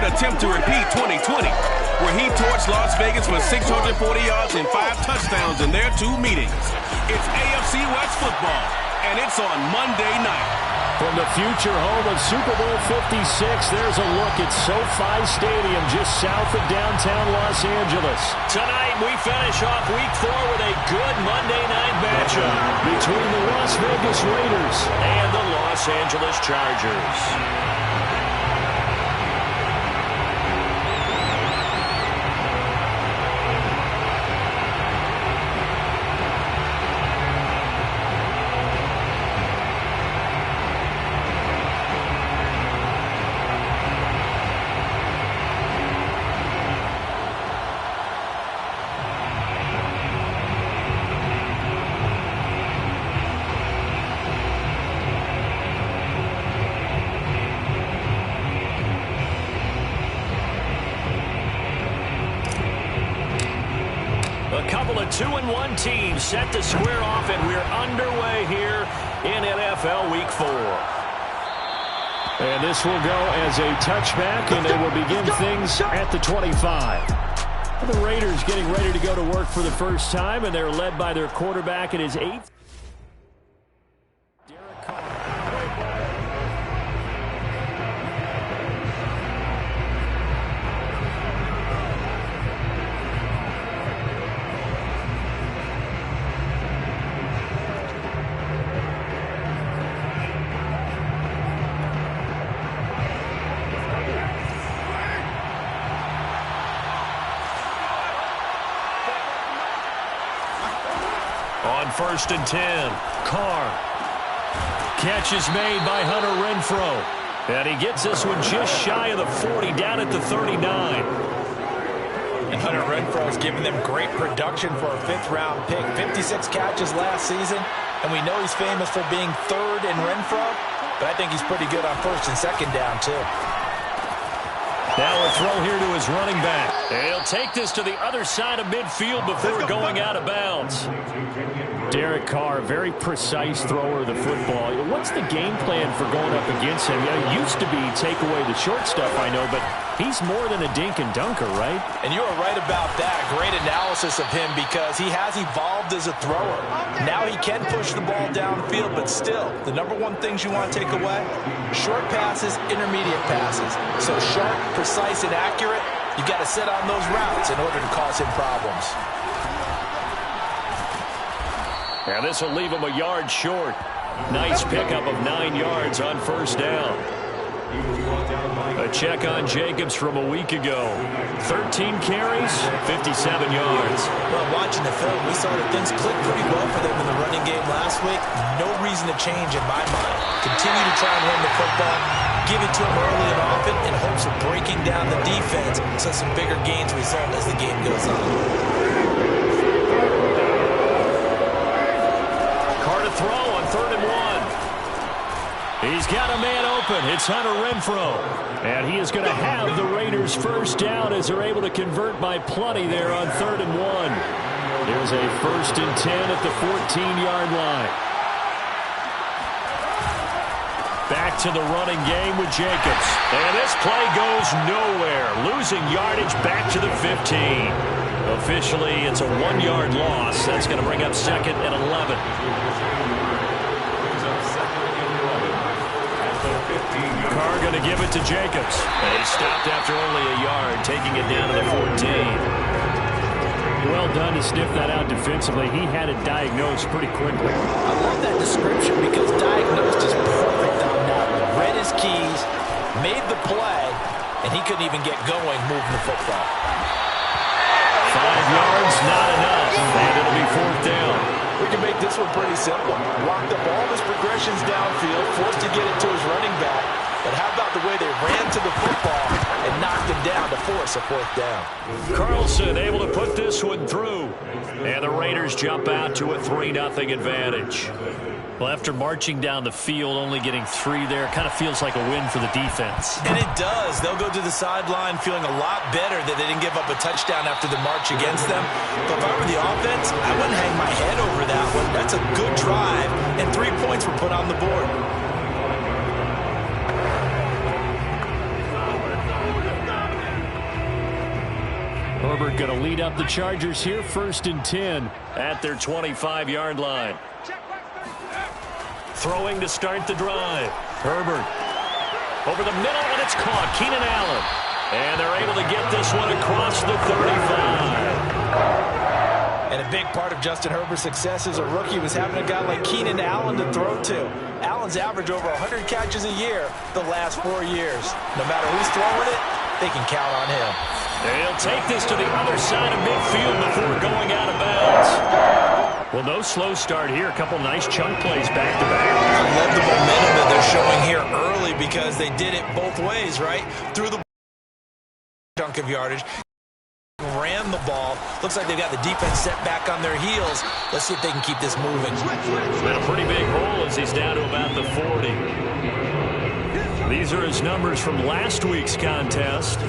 attempt to repeat 2020, where he torched Las Vegas for 640 yards and 5 touchdowns in their 2 meetings. It's AFC West football, and it's on Monday night. From the future home of Super Bowl 56, there's a look at SoFi Stadium just south of downtown Los Angeles. Tonight, we finish off Week 4 with a good Monday night matchup between the Las Vegas Raiders and the Los Angeles Chargers. A couple of 2-1 teams set to square off, and we're underway here in NFL Week 4. And this will go as a touchback, and they will begin things at the 25. The Raiders getting ready to go to work for the first time, and they're led by their quarterback in his 8th. On 1st and 10, Carr. Catch is made by Hunter Renfrow. And he gets this one just shy of the 40, down at the 39. And Hunter Renfrow has given them great production for a 5th-round pick. 56 catches last season, and we know he's famous for being 3rd in Renfrow, but I think he's pretty good on 1st and 2nd down, too. Now a throw here to his running back. And he'll take this to the other side of midfield before going out of bounds. Derek Carr, very precise thrower of the football. What's the game plan for going up against him? Yeah, it used to be take away the short stuff, I know, but he's more than a dink and dunker, right? And you are right about that. Great analysis of him because he has evolved as a thrower. Now he can push the ball downfield, but still, the number one things you want to take away, short passes, intermediate passes. So sharp, precise, and accurate, you got to sit on those routes in order to cause him problems. Now this will leave him a yard short. Nice pickup of 9 yards on 1st down. A check on Jacobs from a week ago. 13 carries, 57 yards. Well, watching the film, we saw that things clicked pretty well for them in the running game last week. No reason to change in my mind. Continue to try and run the football, give it to him early and often in hopes of breaking down the defense so some bigger gains result as the game goes on. Throw on 3rd and 1. He's got a man open. It's Hunter Renfrow. And he is going to have the Raiders' 1st down as they're able to convert by plenty there on 3rd and 1. There's a 1st and 10 at the 14-yard line. Back to the running game with Jacobs. And this play goes nowhere. Losing yardage back to the 15. Officially, it's a 1-yard loss. That's going to bring up 2nd and 11. Carr going to give it to Jacobs. And he stopped after only a yard, taking it down to the 14. Well done to sniff that out defensively. He had it diagnosed pretty quickly. I love that description because diagnosed is perfect on that one. Read his keys, made the play, and he couldn't even get going moving the football. 5 yards, not enough. And it'll be 4th down. We can make this one pretty simple. Locked up all his progressions downfield, forced to get it to his running back. But how about the way they ran to the football and knocked him down to force a 4th down? Carlson able to put this one through. And the Raiders jump out to a 3-0 advantage. Well, after marching down the field, only getting 3 there, kind of feels like a win for the defense. And it does. They'll go to the sideline feeling a lot better that they didn't give up a touchdown after the march against them. But if I were the offense, I wouldn't hang my head over that one. That's a good drive, and 3 points were put on the board. Herbert going to lead up the Chargers here, 1st and 10 at their 25-yard line. Throwing to start the drive. Herbert over the middle, and it's caught. Keenan Allen. And they're able to get this one across the 35. And a big part of Justin Herbert's success as a rookie was having a guy like Keenan Allen to throw to. Allen's averaged over 100 catches a year the last 4 years. No matter who's throwing it, they can count on him. They'll take this to the other side of midfield before going out of bounds. Well, no slow start here. A couple nice chunk plays back-to-back. I love the momentum that they're showing here early because they did it both ways, right? Through the chunk of yardage, ran the ball. Looks like they've got the defense set back on their heels. Let's see if they can keep this moving. Been a pretty big hole as he's down to about the 40. These are his numbers from last week's contest.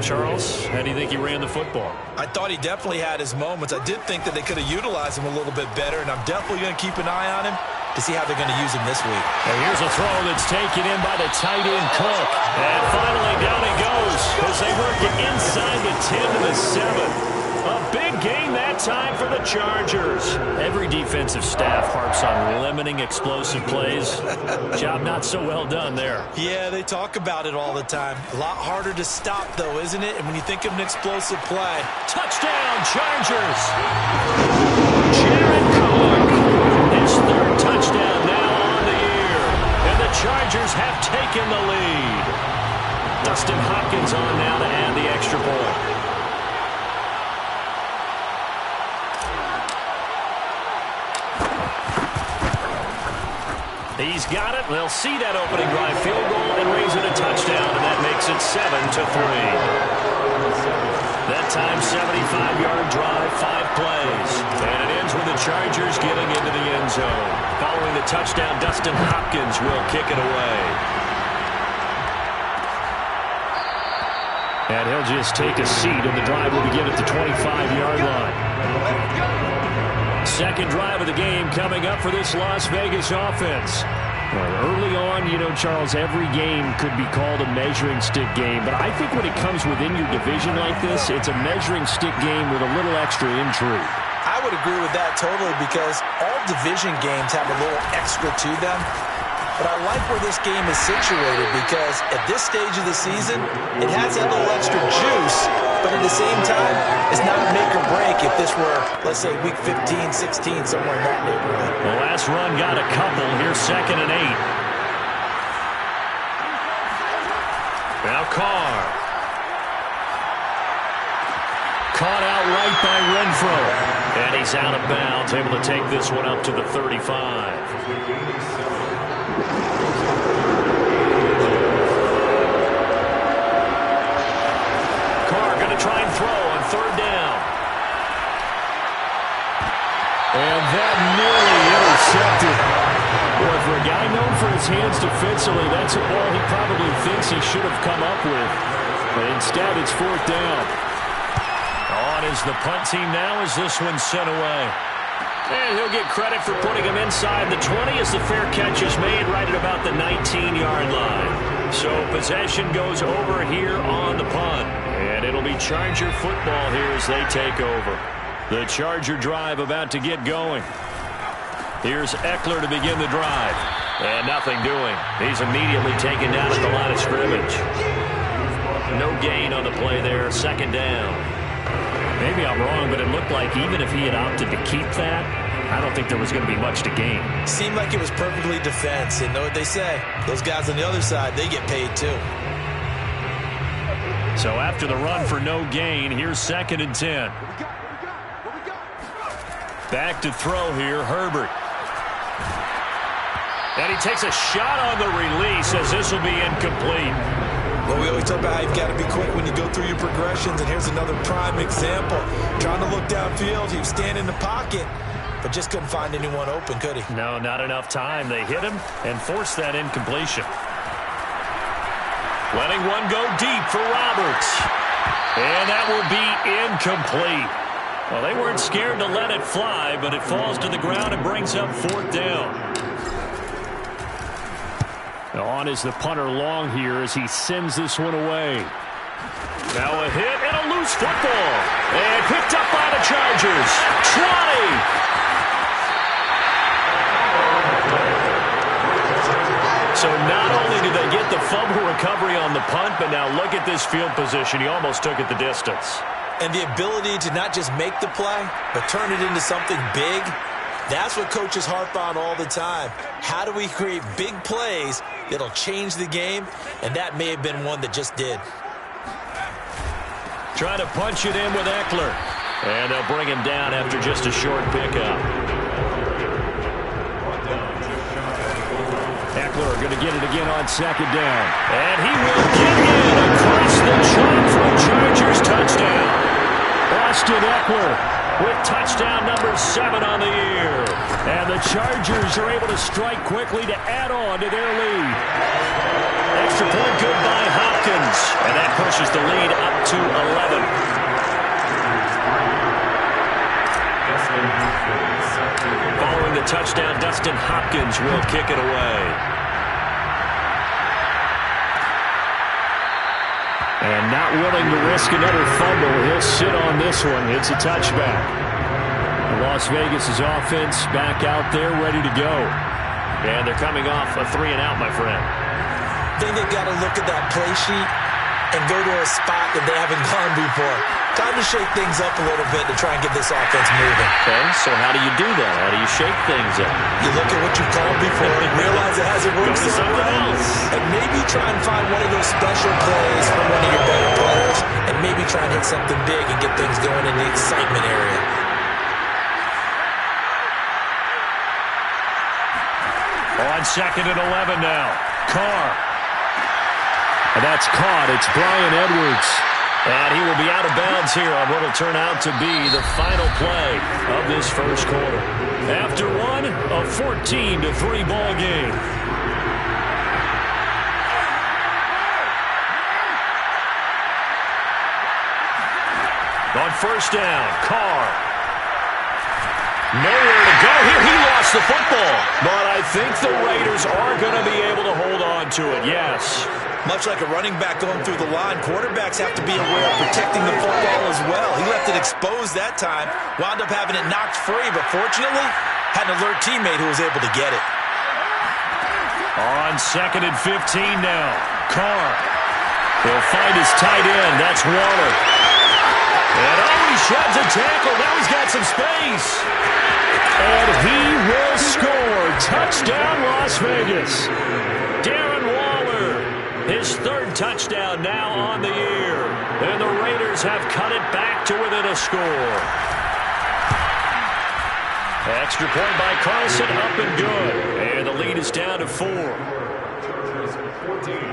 Charles, how do you think he ran the football? I thought he definitely had his moments. I did think that they could have utilized him a little bit better, and I'm definitely going to keep an eye on him to see how they're going to use him this week. And here's a throw that's taken in by the tight end Cook. And finally down he goes as they work it inside the 10 to the 7. A big gain that time for the Chargers. Every defensive staff harps on limiting explosive plays. Job not so well done there. Yeah, they talk about it all the time. A lot harder to stop, though, isn't it? And when you think of an explosive play. Touchdown, Chargers. Jared Cook. His 3rd touchdown now on the year. And the Chargers have taken the lead. Dustin Hopkins on now to add the extra point. He's got it. They'll see that opening drive field goal and raise it a touchdown, and that makes it 7-3. That time, 75-yard drive, 5 plays. And it ends with the Chargers getting into the end zone. Following the touchdown, Dustin Hopkins will kick it away. And he'll just take a seat, and the drive will begin at the 25-yard line. Second drive of the game coming up for this Las Vegas offense. Well, early on, you know, Charles, every game could be called a measuring stick game. But I think when it comes within your division like this, it's a measuring stick game with a little extra intrigue. I would agree with that totally because all division games have a little extra to them. But I like where this game is situated because at this stage of the season, it has that little extra juice, but at the same time, it's not a make or break if this were, let's say, week 15, 16, somewhere in that neighborhood. The last run got a couple. Here's 2nd and 8. Now Carr. Caught out right by Renfro. And he's out of bounds, able to take this one up to the 35. Try and throw on 3rd down. And that nearly intercepted. Boy, for a guy known for his hands defensively, that's a ball he probably thinks he should have come up with. But instead, it's 4th down. On is the punt team now as this one's sent away. And he'll get credit for putting him inside the 20 as the fair catch is made right at about the 19-yard line. So possession goes over here on the punt. And it'll be Charger football here as they take over. The Charger drive about to get going. Here's Eckler to begin the drive. And nothing doing. He's immediately taken down at the line of scrimmage. No gain on the play there. 2nd down. Maybe I'm wrong, but it looked like even if he had opted to keep that, I don't think there was going to be much to gain. Seemed like it was perfectly defense. And know what they say? Those guys on the other side, they get paid too. So after the run for no gain, here's 2nd and 10. Back to throw here, Herbert. And he takes a shot on the release as this will be incomplete. Well, we always talk about how you've got to be quick when you go through your progressions, and here's another prime example. Trying to look downfield, he was standing in the pocket, but just couldn't find anyone open, could he? No, not enough time. They hit him and forced that incompletion. Letting one go deep for Roberts. And that will be incomplete. Well, they weren't scared to let it fly, but it falls to the ground and brings up 4th down. On is the punter Long here as he sends this one away. Now a hit and a loose loose football. And picked up by the Chargers. 20. So not only did they get the fumble recovery on the punt, but now look at this field position. He almost took it the distance. And the ability to not just make the play, but turn it into something big, that's what coaches harp on all the time. How do we create big plays that'll change the game? And that may have been one that just did. Trying to punch it in with Eckler. And they'll bring him down after just a short pickup. Eckler going to get it again on second down. And he will get in across the chalk for a Chargers touchdown. Austin Eckler with touchdown number 7 on the year. And the Chargers are able to strike quickly to add on to their lead. Extra point good by Hopkins. And that pushes the lead up to 11. Following the touchdown, Dustin Hopkins will kick it away. And not willing to risk another fumble, he'll sit on this one. It's a touchback. Las Vegas' offense back out there ready to go. And they're coming off a 3-and-out, my friend. I think they've got to look at that play sheet and go to a spot that they haven't gone before. Time to shake things up a little bit to try and get this offense moving. Okay, so how do you do that? How do you shake things up? You look at what you've called before and realize it hasn't worked so well. And maybe try and find one of those special plays from one of your better players and maybe try and hit something big and get things going in the excitement area. On second and 11 now. Carr. And that's caught. It's Bryan Edwards. And he will be out of bounds here on what will turn out to be the final play of this first quarter. After one, a 14-3 ball game. On first down, Carr. Nowhere to go here. He lost the football. But I think the Raiders are going to be able to hold on to it, yes. Much like a running back going through the line, quarterbacks have to be aware of protecting the football as well. He left it exposed that time, wound up having it knocked free, but fortunately, had an alert teammate who was able to get it. On second and 15 now, Carr. He'll find his tight end. That's Waller. And he sheds a tackle. Now he's got some space. And he will score. Touchdown, Las Vegas. Darren Waller, his third touchdown now on the year. And the Raiders have cut it back to within a score. Extra point by Carlson, up and good. And the lead is down to 4.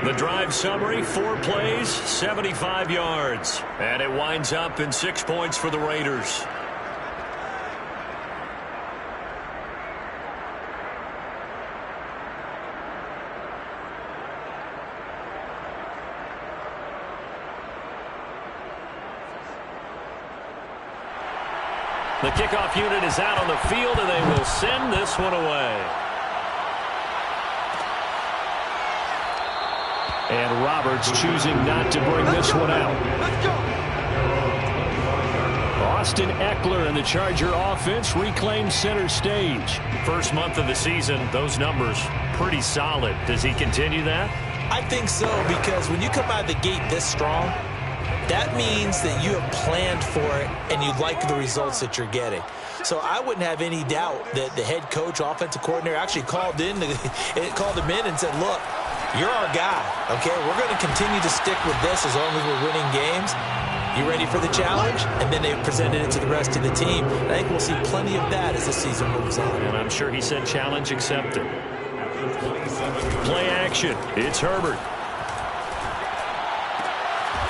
The drive summary, 4 plays, 75 yards. And it winds up in 6 points for the Raiders. The kickoff unit is out on the field, and they will send this one away. And Roberts choosing not to bring this one out. Austin Eckler and the Charger offense reclaim center stage. First month of the season, those numbers pretty solid. Does he continue that? I think so, because when you come out of the gate this strong, that means that you have planned for it and you like the results that you're getting. So I wouldn't have any doubt that the head coach, offensive coordinator, actually called him in and said, look, you're our guy, okay? We're going to continue to stick with this as long as we're winning games. You ready for the challenge? And then they presented it to the rest of the team. And I think we'll see plenty of that as the season moves on. And I'm sure he said challenge accepted. Play action. It's Herbert.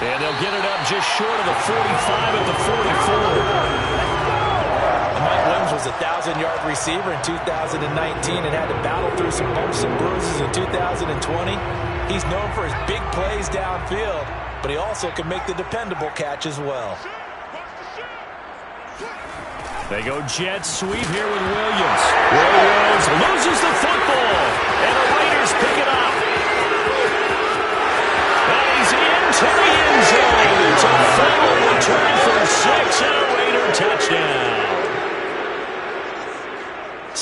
And they'll get it up just short of the 45 at the 44. Mike Williams was a 1,000-yard receiver in 2019 and had to battle through some bumps and bruises in 2020. He's known for his big plays downfield, but he also can make the dependable catch as well. They go jet sweep here with Williams. Williams loses the football, and the Raiders pick it up. And he's into the end zone. It's a final return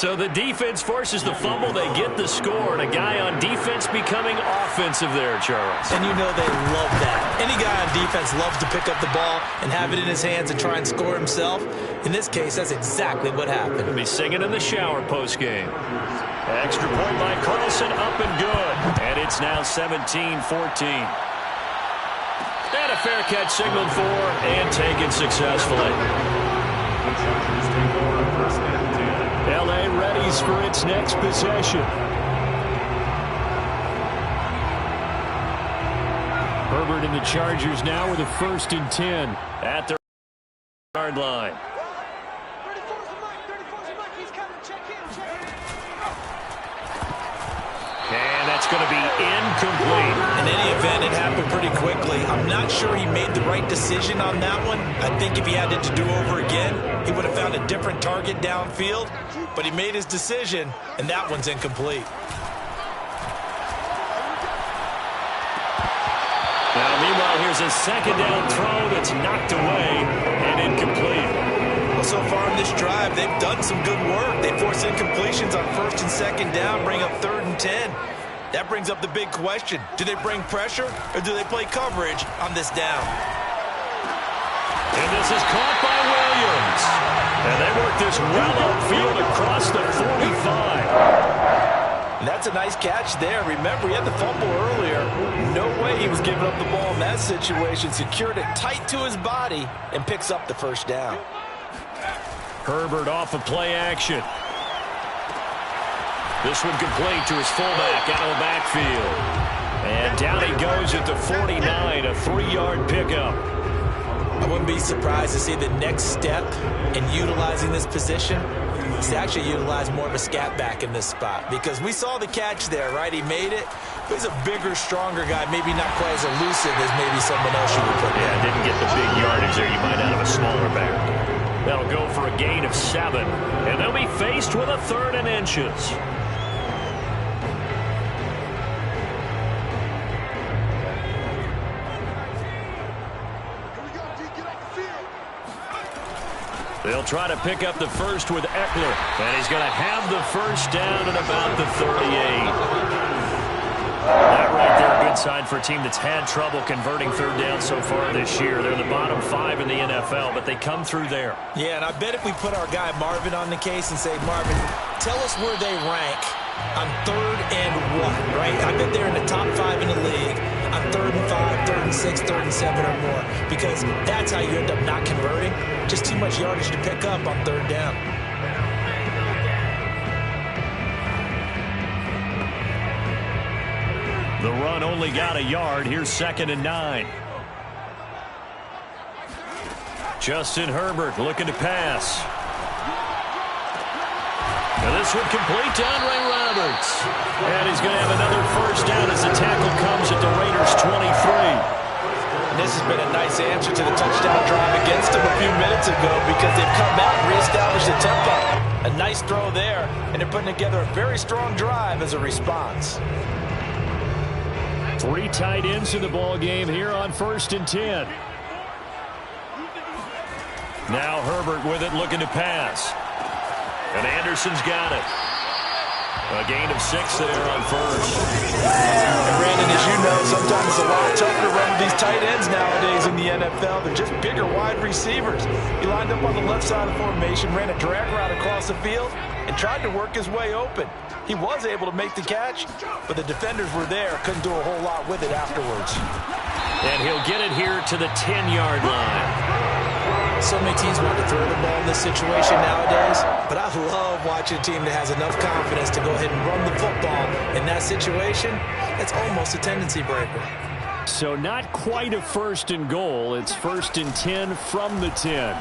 So the defense forces the fumble. They get the score, and a guy on defense becoming offensive there, Charles. And you know they love that. Any guy on defense loves to pick up the ball and have it in his hands and try and score himself. In this case, that's exactly what happened. He'll be singing in the shower postgame. Extra point by Carlson, up and good. And it's now 17-14. And a fair catch signaled for and taken successfully. L.A. readies for its next possession. Herbert and the Chargers now with a 1st and 10 at their yard line. And that's going to be incomplete. In any event, it happened pretty quickly. I'm not sure he made the right decision on that one. I think if he had it to do over again, he would have found a different target downfield. But he made his decision, and that one's incomplete. Now, meanwhile, here's a 2nd down throw that's knocked away and incomplete. Well, so far in this drive, they've done some good work. They force incompletions on 1st and 2nd down, bring up 3rd and 10. That brings up the big question. Do they bring pressure, or do they play coverage on this down? And this is caught by Williams. And they work this well upfield across the 45. And that's a nice catch there. Remember, he had the fumble earlier. No way he was giving up the ball in that situation. Secured it tight to his body and picks up the 1st down. Herbert off of play action. This one complete to his fullback out of the backfield. And down he goes at the 49, a 3-yard pickup. I wouldn't be surprised to see the next step in utilizing this position is to actually utilize more of a scat back in this spot. Because we saw the catch there, right? He made it. But he's a bigger, stronger guy, maybe not quite as elusive as maybe someone else you would put there. Yeah, didn't get the big yardage there. You might out of a smaller back. That'll go for a gain of 7. And they'll be faced with a 3rd and inches. They'll try to pick up the first with Eckler. And he's going to have the 1st down at about the 38. That right there, a good sign for a team that's had trouble converting 3rd down so far this year. They're the bottom 5 in the NFL, but they come through there. Yeah, and I bet if we put our guy Marvin on the case and say, Marvin, tell us where they rank on 3rd and 1, right? I bet they're in the top 5 in the league on 3rd and 5, 3rd and 6, 3rd and 7 or more, because that's how you end up not converting. Just too much yardage to pick up on 3rd down. The run only got a yard. Here's 2nd and 9. Justin Herbert looking to pass. And this one complete to Andre Roberts. And he's going to have another 1st down as the tackle comes at the Raiders' 23. And this has been a nice answer to the touchdown drive against them a few minutes ago because they've come back and reestablished the tempo. A nice throw there, and they're putting together a very strong drive as a response. 3 tight ends in the ball game here on 1st and 10. Now Herbert with it, looking to pass. And Anderson's got it. A gain of 6 there on 1st. And Brandon, as you know, sometimes it's a lot tougher to run with these tight ends nowadays in the NFL. They're just bigger wide receivers. He lined up on the left side of the formation, ran a drag route across the field, and tried to work his way open. He was able to make the catch, but the defenders were there, couldn't do a whole lot with it afterwards. And he'll get it here to the 10-yard line. So many teams want to throw the ball in this situation nowadays, but I love watching a team that has enough confidence to go ahead and run the football. In that situation, that's almost a tendency breaker. So not quite a 1st and goal. It's 1st and 10 from the 10.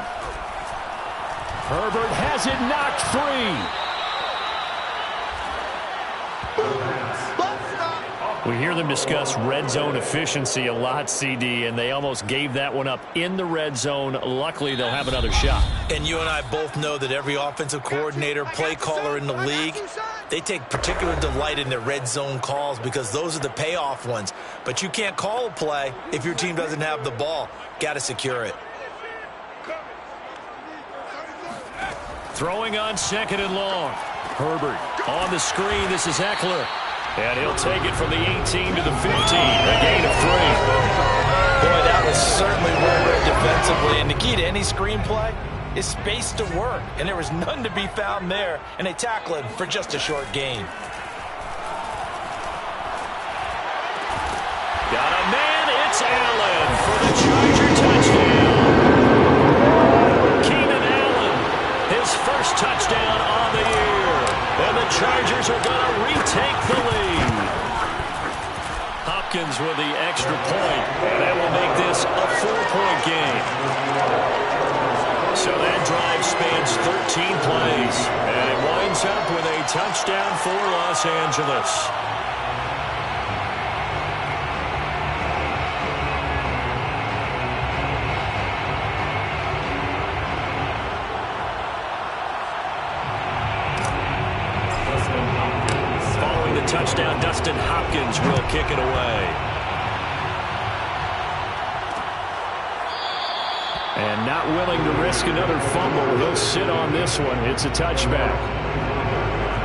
Herbert has it knocked free. We hear them discuss red zone efficiency a lot, CD, and they almost gave that one up in the red zone. Luckily, they'll have another shot. And you and I both know that every offensive coordinator, play caller in the league, they take particular delight in their red zone calls because those are the payoff ones. But you can't call a play if your team doesn't have the ball. Got to secure it. Throwing on 2nd and long. Herbert on the screen. This is Eckler. And he'll take it from the 18 to the 15. A gain of 3. Boy, that was certainly well read defensively. And the key to any screenplay is space to work. And there was none to be found there. And they tackle him for just a short gain. Got a man. It's Allen for the Charger touchdown. Keenan Allen, his first touchdown on the year. And the Chargers are going to retake the lead. Hopkins with the extra point. And that will make this a 4-point game. So that drive spans 13 plays. And it winds up with a touchdown for Los Angeles. Touchdown, Dustin Hopkins will kick it away. And not willing to risk another fumble, he'll sit on this one. It's a touchback.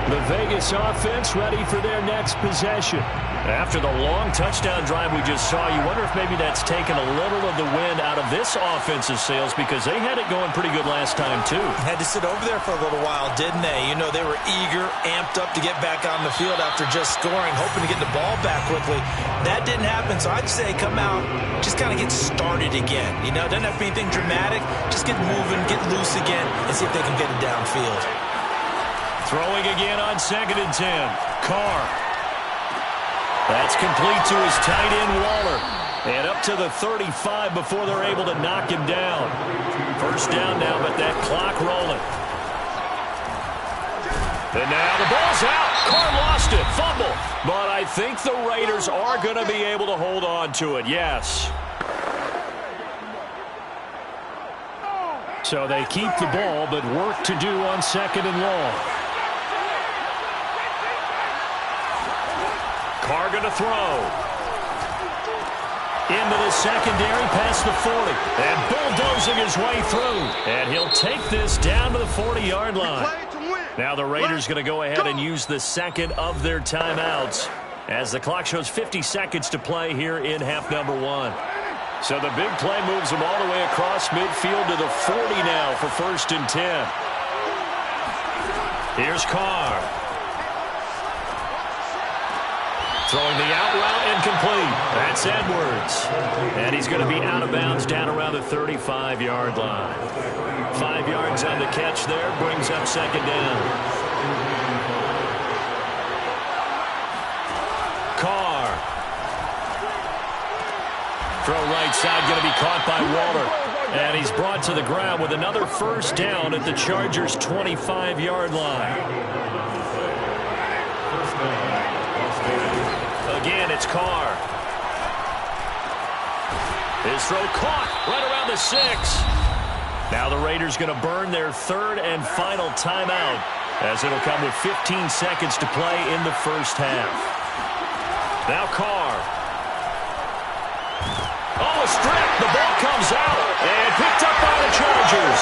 The Vegas offense ready for their next possession. After the long touchdown drive we just saw, you wonder if maybe that's taken a little of the wind out of this offensive sails, because they had it going pretty good last time too. Had to sit over there for a little while, didn't they? You know, they were eager, amped up to get back on the field after just scoring, hoping to get the ball back quickly. That didn't happen, so I'd say come out, just kind of get started again. You know, it doesn't have to be anything dramatic. Just get moving, get loose again, and see if they can get it downfield. Throwing again on 2nd and 10. Carr. That's complete to his tight end, Waller. And up to the 35 before they're able to knock him down. First down now, but that clock rolling. And now the ball's out. Carr lost it. Fumble. But I think the Raiders are going to be able to hold on to it. Yes. So they keep the ball, but work to do on 2nd and long. Carr going to throw. Into the secondary, past the 40. And bulldozing his way through. And he'll take this down to the 40-yard line. Now the Raiders going to go ahead and use the second of their timeouts, as the clock shows 50 seconds to play here in half number 1. So the big play moves them all the way across midfield to the 40 now for 1st and 10. Here's Carr. Throwing the out route incomplete. That's Edwards. And he's going to be out of bounds down around the 35-yard line. 5 yards on the catch there. Brings up 2nd down. Carr. Throw right side, going to be caught by Waller. And he's brought to the ground with another first down at the Chargers' 25-yard line. Again, it's Carr. His throw caught right around the 6. Now the Raiders going to burn their 3rd and final timeout, as it'll come with 15 seconds to play in the first half. Now Carr. Oh, a strip. The ball comes out and picked up by the Chargers.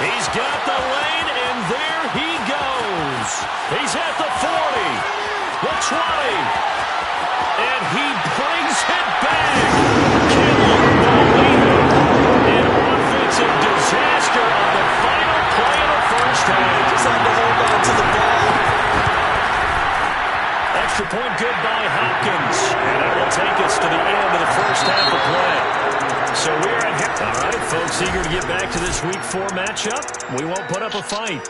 He's got the lane, and there he goes. He's at the 40, the 20. And he brings it back. Can you believe it? An offensive disaster on the final play of the first half. Just had to hold on to the ball. Extra point good by Hopkins. And that will take us to the end of the first half of play. So we're at half. All right, folks, eager to get back to this Week 4 matchup. We won't put up a fight.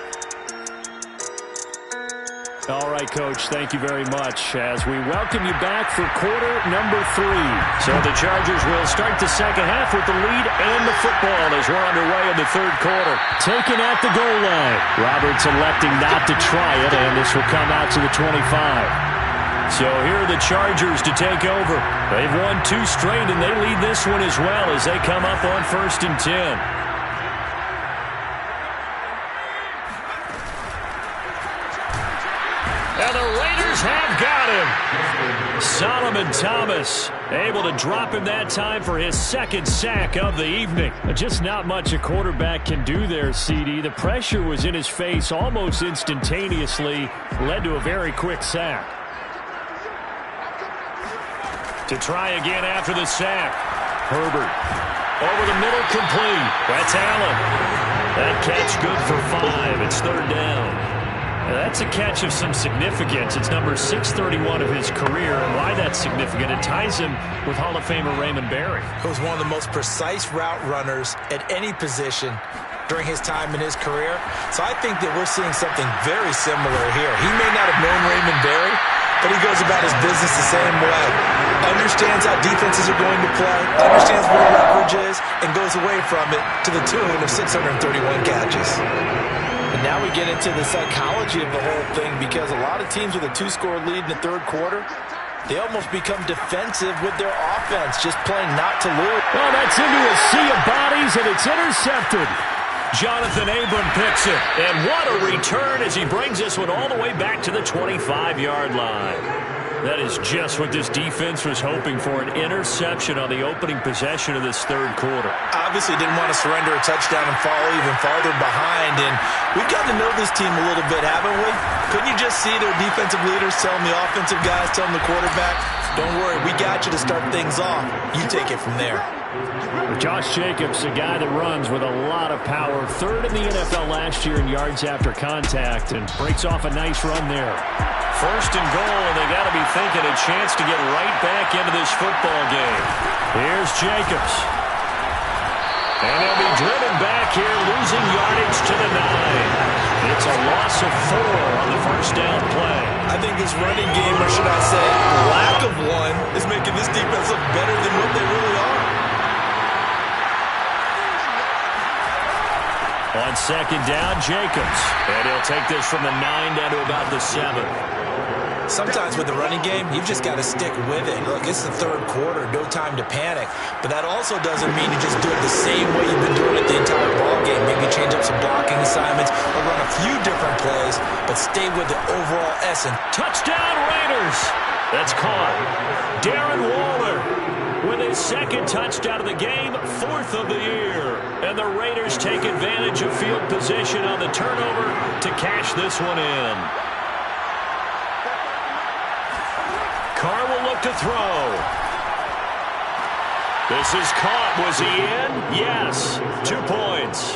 All right, Coach, thank you very much as we welcome you back for quarter number 3. So the Chargers will start the second half with the lead and the football as we're underway in the 3rd quarter. Taken at the goal line. Roberts electing not to try it, and this will come out to the 25. So here are the Chargers to take over. They've won 2 straight, and they lead this one as well as they come up on 1st and 10. Now the Raiders Raiders have got him. Solomon Thomas able to drop him that time for his second sack of the evening. Just not much a quarterback can do there, CD. The pressure was in his face almost instantaneously, led to a very quick sack. To try again after the sack. Herbert over the middle, complete. That's Allen. That catch good for 5. It's third down. Now that's a catch of some significance. It's number 631 of his career, and why that's significant, it ties him with Hall of Famer Raymond Berry. He was one of the most precise route runners at any position during his time in his career. So I think that we're seeing something very similar here. He may not have known Raymond Berry, but he goes about his business the same way. Understands how defenses are going to play, understands where leverage is, and goes away from it to the tune of 631 catches. And now we get into the psychology of the whole thing, because a lot of teams with a 2-score lead in the third quarter, they almost become defensive with their offense, just playing not to lose. Well, that's into a sea of bodies, and it's intercepted. Jonathan Abram picks it, and what a return as he brings this one all the way back to the 25-yard line. That is just what this defense was hoping for, an interception on the opening possession of this third quarter. Obviously didn't want to surrender a touchdown and fall even farther behind, and we've gotten to know this team a little bit, haven't we? Couldn't you just see their defensive leaders telling the offensive guys, telling the quarterback, don't worry, we got you to start things off. You take it from there. Josh Jacobs, a guy that runs with a lot of power, third in the NFL last year in yards after contact, and breaks off a nice run there. First and goal, and they got to be thinking a chance to get right back into this football game. Here's Jacobs. And he'll be driven back here, losing yardage to the 9. It's a loss of 4 on the first down play. I think this running game, or should I say lack of one, is making this defense look better than what they really are. On second down, Jacobs. And he'll take this from the 9 down to about the 7. Sometimes with the running game, you've just got to stick with it. Look, it's the third quarter, no time to panic. But that also doesn't mean you just do it the same way you've been doing it the entire ballgame. Maybe change up some blocking assignments or run a few different plays, but stay with the overall essence. Touchdown, Raiders! That's caught. Darren Waller with his second touchdown of the game, 4th of the year. And the Raiders take advantage of field position on the turnover to cash this one in. Carr will look to throw. This is caught. Was he in? Yes. 2 points.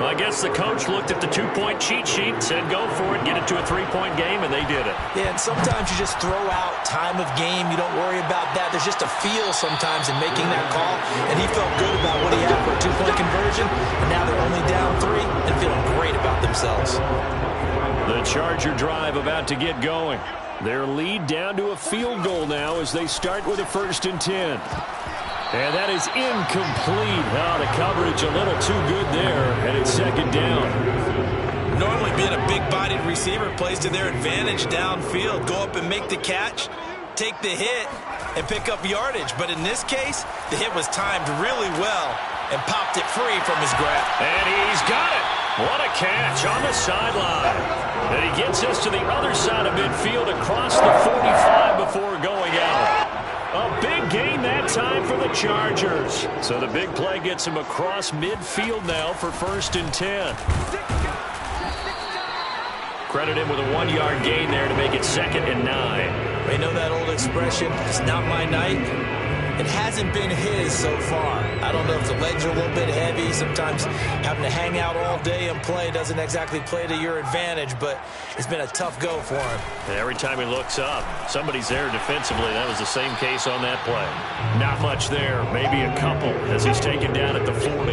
Well, I guess the coach looked at the 2-point cheat sheet and said, go for it, get it to a 3-point game, and they did it. Yeah, and sometimes you just throw out time of game. You don't worry about that. There's just a feel sometimes in making that call, and he felt good about what he had for a 2-point conversion, and now they're only down 3 and feeling great about themselves. The Charger drive about to get going. Their lead down to a field goal now as they start with a 1st and 10. And that is incomplete. Oh, the coverage a little too good there, and it's second down. Normally being a big-bodied receiver plays to their advantage downfield. Go up and make the catch, take the hit, and pick up yardage. But in this case, the hit was timed really well and popped it free from his grab. And he's got it. What a catch on the sideline. And he gets us to the other side of midfield across the 45 before going out. A big gain that time for the Chargers. So the big play gets him across midfield now for 1st and 10. Credit him with a 1-yard gain there to make it 2nd and 9. They know that old expression, it's not my night. It hasn't been his so far. I don't know if the legs are a little bit heavy. Sometimes having to hang out all day and play doesn't exactly play to your advantage, but it's been a tough go for him. Every time he looks up, somebody's there defensively. That was the same case on that play. Not much there, maybe a couple, as he's taken down at the 40.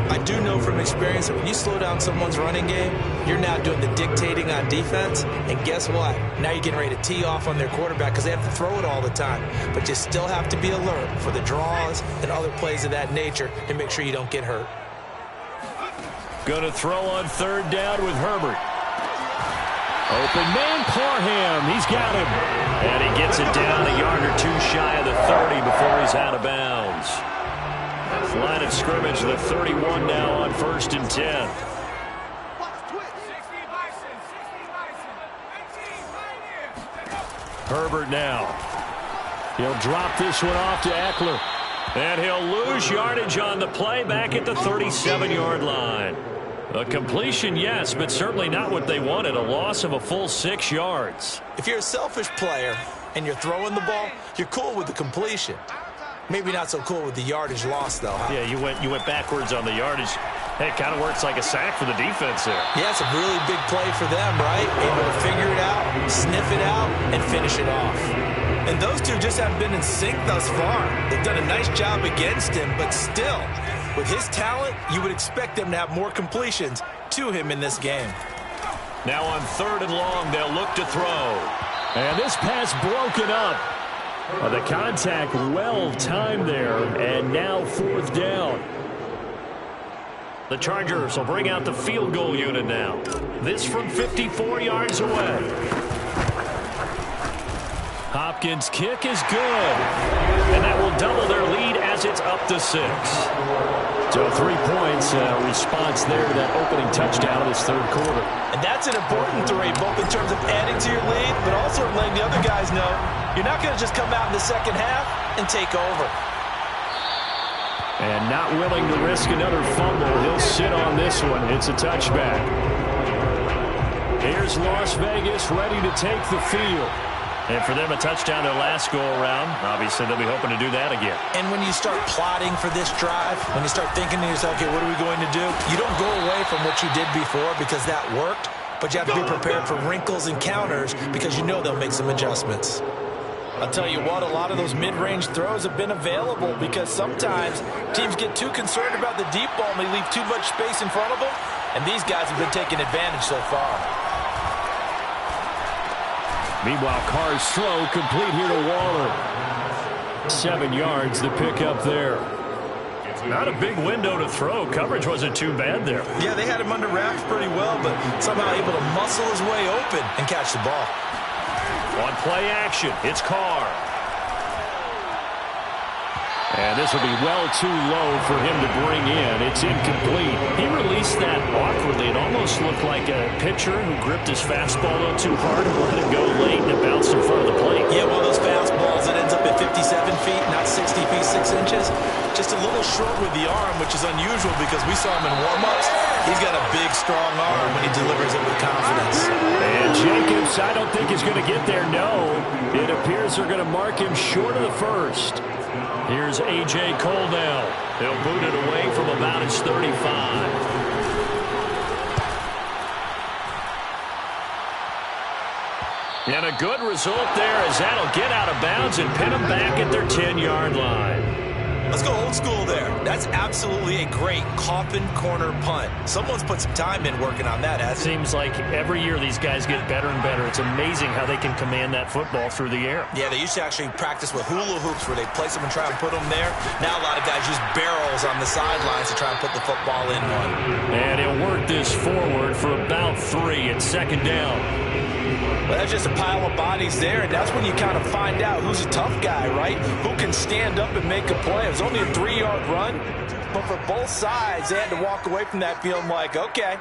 I do know from experience that when you slow down someone's running game, you're now doing the dictating on defense, and guess what? Now you're getting ready to tee off on their quarterback because they have to throw it all the time. But you still have to be alert for the draws and other plays of that nature to make sure you don't get hurt. Going to throw on 3rd down with Herbert. Open man, Parham. He's got him. And he gets it down a yard or 2 shy of the 30 before he's out of bounds. Line of scrimmage, the 31 now on 1st and 10. Herbert now. He'll drop this one off to Eckler. And he'll lose yardage on the play back at the 37-yard line. A completion, yes, but certainly not what they wanted. A loss of a full 6 yards. If you're a selfish player and you're throwing the ball, you're cool with the completion. Maybe not so cool with the yardage loss, though. Huh? Yeah, you went backwards on the yardage. Hey, it kind of works like a sack for the defense there. Yeah, it's a really big play for them, right? Able to figure it out, sniff it out, and finish it off. And those two just haven't been in sync thus far. They've done a nice job against him, but still, with his talent, you would expect them to have more completions to him in this game. Now on 3rd and long, they'll look to throw. And this pass broken up. The contact well timed there, and now 4th down. The Chargers will bring out the field goal unit now. This from 54 yards away. Hopkins' kick is good. And that will double their lead as it's up to 6. So 3 points, response there to that opening touchdown of this 3rd quarter. And that's an important 3, both in terms of adding to your lead, but also letting the other guys know you're not going to just come out in the second half and take over. And not willing to risk another fumble. He'll sit on this one. It's a touchback. Here's Las Vegas ready to take the field. And for them, a touchdown their last go-around. Obviously, they'll be hoping to do that again. And when you start plotting for this drive, when you start thinking to yourself, okay, what are we going to do? You don't go away from what you did before because that worked, but you have to be prepared for wrinkles and counters because you know they'll make some adjustments. I'll tell you what, a lot of those mid-range throws have been available because sometimes teams get too concerned about the deep ball and they leave too much space in front of them, and these guys have been taking advantage so far. Meanwhile, Carr's throw complete here to Waller. 7 yards, the pickup there. Not a big window to throw. Coverage wasn't too bad there. Yeah, they had him under wraps pretty well, but somehow able to muscle his way open and catch the ball. On play action, it's Carr. And this will be well too low for him to bring in. It's incomplete. He released that awkwardly. It almost looked like a pitcher who gripped his fastball a little too hard and let it go late and it bounced in front of the plate. Yeah, one of those fastballs that ends up at 57 feet, not 60 feet, 6 inches. Just a little short with the arm, which is unusual because we saw him in warm-ups. He's got a big, strong arm when he delivers it with confidence. And Jacobs, I don't think is going to get there, no. It appears they're going to mark him short of the first. Here's A.J. Cole now. He'll boot it away from about his 35. And a good result there as that'll get out of bounds and pin them back at their 10-yard line. Let's go old school there. That's absolutely a great coffin corner punt. Someone's put some time in working on that, hasn't it? Seems like every year these guys get better and better. It's amazing how they can command that football through the air. Yeah, they used to actually practice with hula hoops where they place them and try and put them there. Now a lot of guys use barrels on the sidelines to try and put the football in one. And he'll work this forward for about 3 at 2nd down. Well, that's just a pile of bodies there, and that's when you kind of find out who's a tough guy, right? Who can stand up and make a play. It was only a 3-yard run, but for both sides, they had to walk away from that feeling like, okay,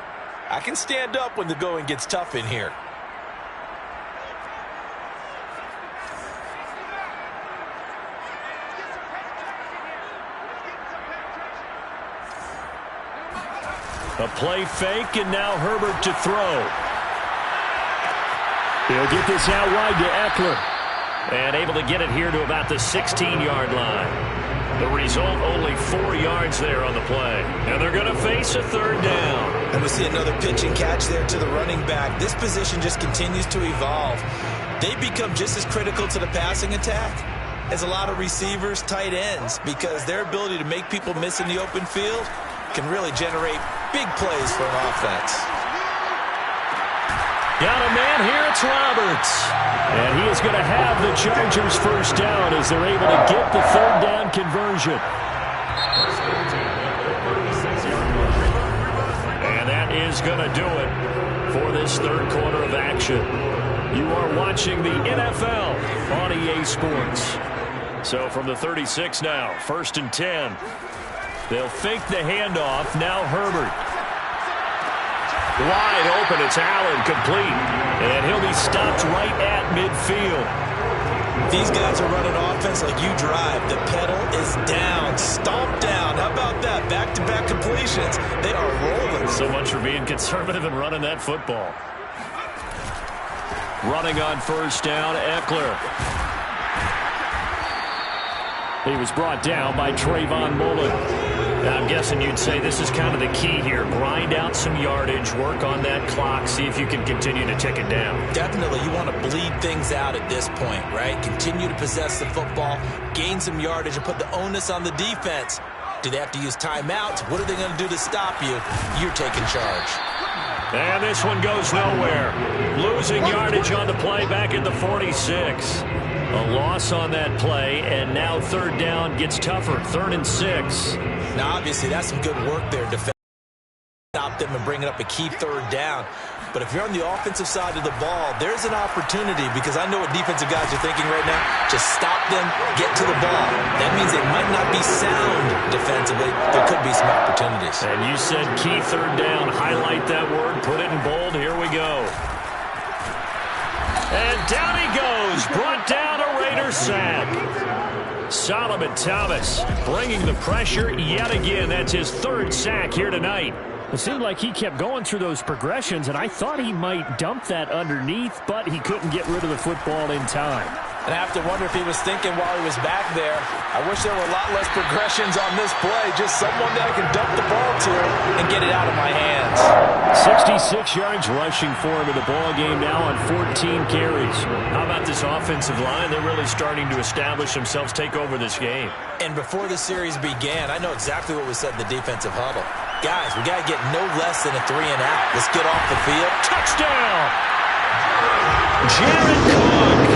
I can stand up when the going gets tough in here. A play fake, and now Herbert to throw. He'll get this out wide to Eckler. And able to get it here to about the 16-yard line. The result, only 4 yards there on the play. And they're going to face a 3rd down. And we see another pitch and catch there to the running back. This position just continues to evolve. They become just as critical to the passing attack as a lot of receivers, tight ends, because their ability to make people miss in the open field can really generate big plays for an offense. Got a man here, it's Roberts. And he is going to have the Chargers first down as they're able to get the 3rd down conversion. And that is going to do it for this 3rd quarter of action. You are watching the NFL on EA Sports. So from the 36 now, 1st and 10. They'll fake the handoff. Now Herbert. Wide open, it's Allen, complete. And he'll be stopped right at midfield. These guys are running offense like you drive. The pedal is down, stomp down. How about that? Back-to-back completions. They are rolling. So much for being conservative and running that football. Running on first down, Eckler. He was brought down by Trayvon Mullen. Now, I'm guessing you'd say this is kind of the key here. Grind out some yardage, work on that clock, see if you can continue to tick it down. Definitely. You want to bleed things out at this point, right? Continue to possess the football, gain some yardage, and put the onus on the defense. Do they have to use timeouts? What are they going to do to stop you? You're taking charge. And this one goes nowhere. Losing yardage on the play back at the 46. A loss on that play, and now third down gets tougher. 3rd and 6. Now, obviously, that's some good work there. Defense stop them and bring it up a key third down. But if you're on the offensive side of the ball, there's an opportunity, because I know what defensive guys are thinking right now. Just stop them, get to the ball. That means they might not be sound defensively. There could be some opportunities. And you said key third down. Highlight that word. Put it in bold. Here we go. And down he goes. Brought down a Raider sack. Solomon Thomas bringing the pressure yet again. That's his 3rd sack here tonight. It seemed like he kept going through those progressions, and I thought he might dump that underneath, but he couldn't get rid of the football in time. And I have to wonder if he was thinking while he was back there, I wish there were a lot less progressions on this play. Just someone that I can dump the ball to and get it out of my hands. 66 yards rushing for him in the ball game now on 14 carries. How about this offensive line? They're really starting to establish themselves, take over this game. And before the series began, I know exactly what we said in the defensive huddle. Guys, we got to get no less than a 3-and-out. Let's get off the field. Touchdown! Jared Cook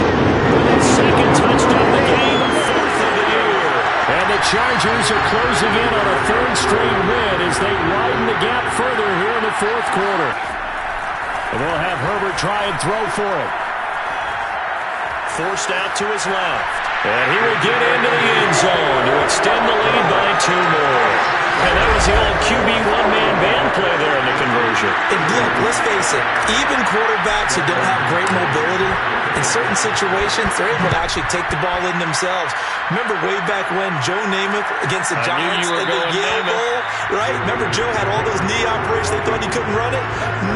with his 2nd touchdown of the game, 4th of the year. And the Chargers are closing in on a 3rd straight win as they widen the gap further here in the 4th quarter. And they'll have Herbert try and throw for it. Forced out to his left. And he will get into the end zone to extend the lead by 2 more. And that was the old QB one-man band play there in the conversion. And look, let's face it, even quarterbacks who don't have great mobility, in certain situations, they're able to actually take the ball in themselves. Remember way back when Joe Namath against the Giants in the Yale Bowl, right? Remember Joe had all those knee operations, they thought he couldn't run it?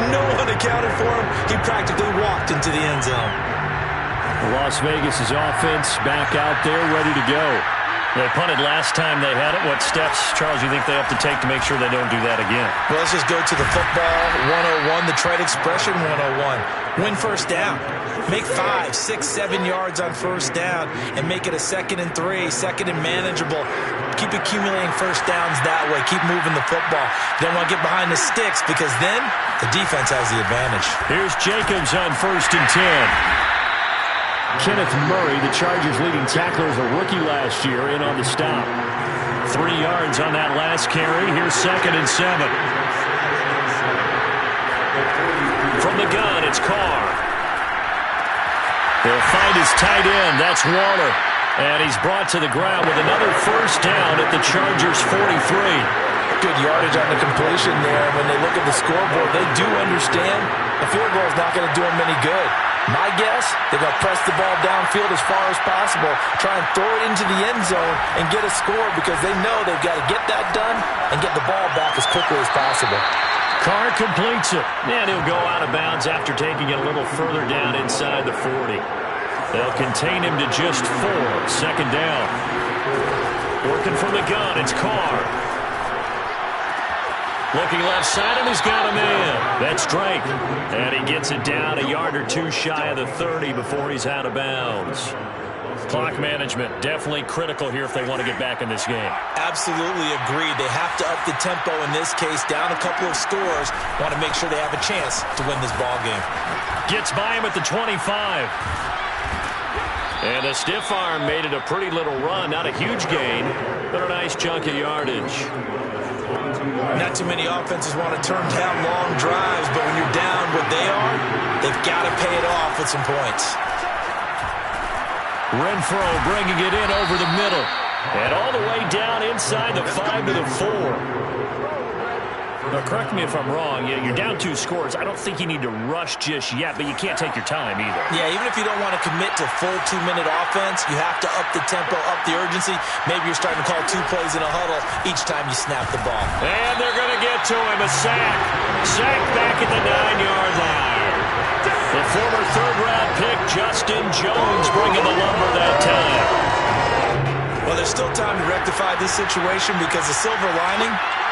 No one accounted for him. He practically walked into the end zone. Las Vegas' offense back out there, ready to go. They punted last time they had it. What steps, Charles, you think they have to take to make sure they don't do that again? Well, let's just go to the football 101, the trade expression 101. Win first down. Make 5, 6, 7 yards on first down and make it a 2nd and 3, 2nd and manageable. Keep accumulating first downs that way. Keep moving the football. You don't want to get behind the sticks because then the defense has the advantage. Here's Jacobs on 1st and 10. Kenneth Murray, the Chargers' leading tackler, is a rookie last year, in on the stop. 3 yards on that last carry. Here's 2nd and 7. From the gun, it's Carr. He'll find his tight end. That's Waller. And he's brought to the ground with another first down at the Chargers' 43. Good yardage on the completion there. When they look at the scoreboard, they do understand the field goal is not going to do them any good. My guess, they're going to press the ball downfield as far as possible, try and throw it into the end zone and get a score because they know they've got to get that done and get the ball back as quickly as possible. Carr completes it, and he'll go out of bounds after taking it a little further down inside the 40. They'll contain him to just 4, 2nd down. Working from the gun, it's Carr. Looking left side, and he's got a man. That's Drake. And he gets it down a yard or 2 shy of the 30 before he's out of bounds. Clock management definitely critical here if they want to get back in this game. Absolutely agreed. They have to up the tempo in this case, down a couple of scores. Want to make sure they have a chance to win this ball game. Gets by him at the 25. And a stiff arm made it a pretty little run. Not a huge gain, but a nice chunk of yardage. Not too many offenses want to turn down long drives, but when you're down what they are, they've got to pay it off with some points. Renfro bringing it in over the middle. And all the way down inside the 5 to the 4. Now, correct me if I'm wrong. Yeah, you're down 2 scores. I don't think you need to rush just yet, but you can't take your time either. Yeah, even if you don't want to commit to full 2-minute offense, you have to up the tempo, up the urgency. Maybe you're starting to call 2 plays in a huddle each time you snap the ball. And they're going to get to him. A sack. Sack back at the 9-yard line. The former third-round pick, Justin Jones, bringing the lumber that time. Well, there's still time to rectify this situation because the silver lining,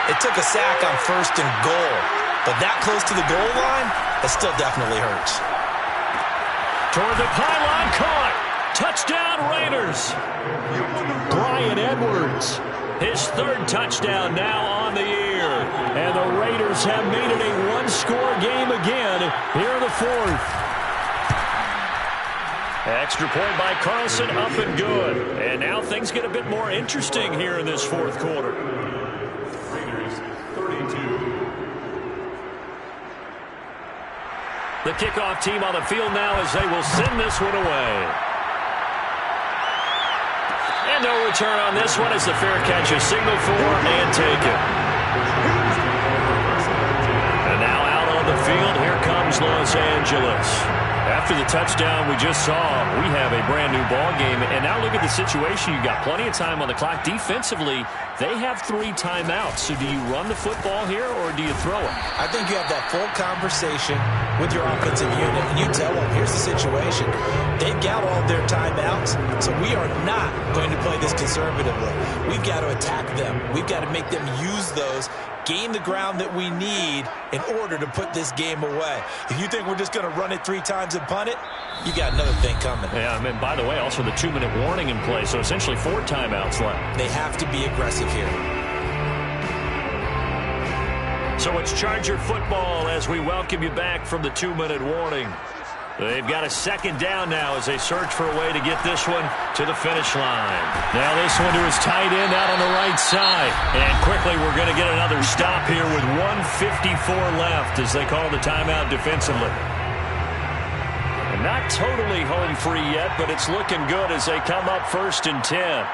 it took a sack on 1st and goal. But that close to the goal line, it still definitely hurts. Toward the pylon, caught. Touchdown, Raiders. Bryan Edwards, his 3rd touchdown now on the year. And the Raiders have made it a 1-score game again here in the 4th. Extra point by Carlson, up and good. And now things get a bit more interesting here in this 4th quarter. The kickoff team on the field now as they will send this one away. And no return on this one as the fair catch is signaled for and taken. And now out on the field, here comes Los Angeles. After the touchdown we just saw, we have a brand new ball game. And now look at the situation. You've got plenty of time on the clock. Defensively, they have 3 timeouts. So do you run the football here or do you throw it? I think you have that full conversation with your offensive unit, and you tell them, here's the situation. They've got all their timeouts, so we are not going to play this conservatively. We've got to attack them. We've got to make them use those, gain the ground that we need in order to put this game away. If you think we're just going to run it 3 times and punt it, you got another thing coming. Yeah, I mean, by the way, also the 2-minute warning in play, so essentially 4 timeouts left. They have to be aggressive here. So it's Charger football as we welcome you back from the 2-minute warning. They've got a 2nd down now as they search for a way to get this one to the finish line. Now this one to his tight end out on the right side. And quickly we're going to get another stop here with 1:54 left as they call the timeout defensively. And not totally home free yet, but it's looking good as they come up 1st and 10.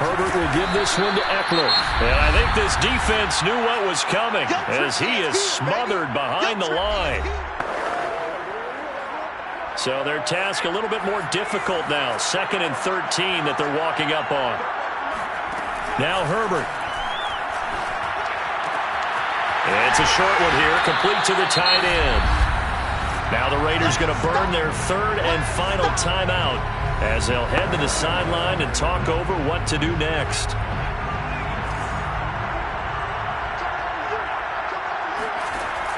Herbert will give this one to Eckler. And I think this defense knew what was coming as he is smothered behind the line. So their task a little bit more difficult now. 2nd and 13 that they're walking up on. Now Herbert. It's a short one here, complete to the tight end. Now the Raiders going to burn their 3rd and final timeout as they'll head to the sideline and talk over what to do next.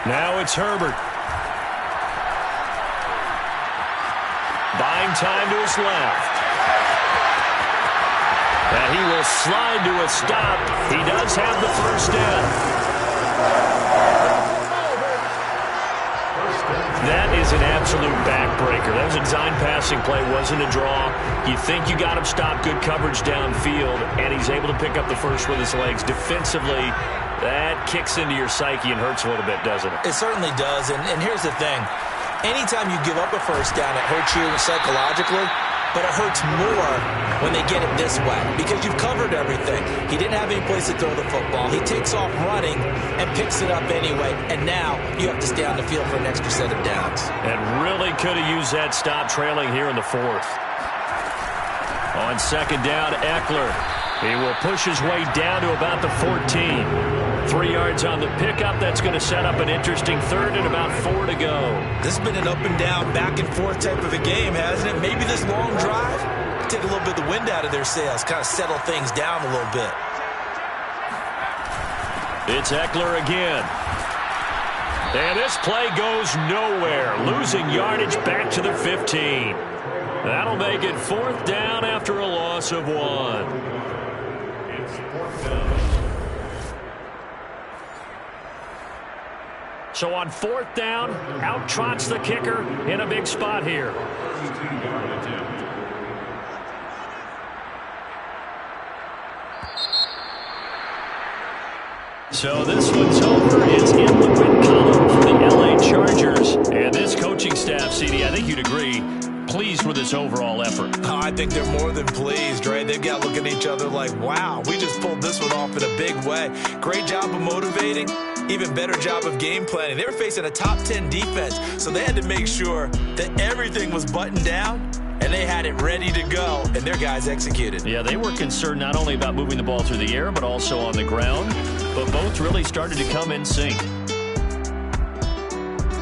Now it's Herbert. Buying time to his left. And he will slide to a stop. He does have the 1st down. That is an absolute backbreaker. That was a design passing play, wasn't a draw. You think you got him stopped, good coverage downfield, and he's able to pick up the 1st with his legs. Defensively, that kicks into your psyche and hurts a little bit, doesn't it? It certainly does, and here's the thing. Anytime you give up a 1st down, it hurts you psychologically, but it hurts more when they get it this way because you've covered everything. He didn't have any place to throw the football. He takes off running and picks it up anyway, and now you have to stay on the field for an extra set of downs. And really could have used that stop trailing here in the 4th. On 2nd down, Eckler. He will push his way down to about the 14. 3 yards on the pickup. That's going to set up an interesting 3rd and about 4 to go. This has been an up and down, back and forth type of a game, hasn't it? Maybe this long drive take a little bit of the wind out of their sails, kind of settle things down a little bit. It's Eckler again. And this play goes nowhere. Losing yardage back to the 15. That'll make it 4th down after a loss of 1. So on 4th down, out trots the kicker in a big spot here. So this one's over. It's in the win column for the LA Chargers. And this coaching staff, CD, I think you'd agree, pleased with this overall effort. Oh, I think they're more than pleased, right? They've got to look at each other like, wow, we just pulled this one off in a big way. Great job of motivating. Even better job of game planning. They were facing a top 10 defense, so they had to make sure that everything was buttoned down, and they had it ready to go, and their guys executed. Yeah, they were concerned not only about moving the ball through the air, but also on the ground, but both really started to come in sync.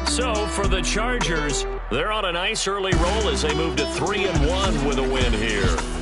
So, for the Chargers, they're on a nice early roll as they move to 3-1 with a win here.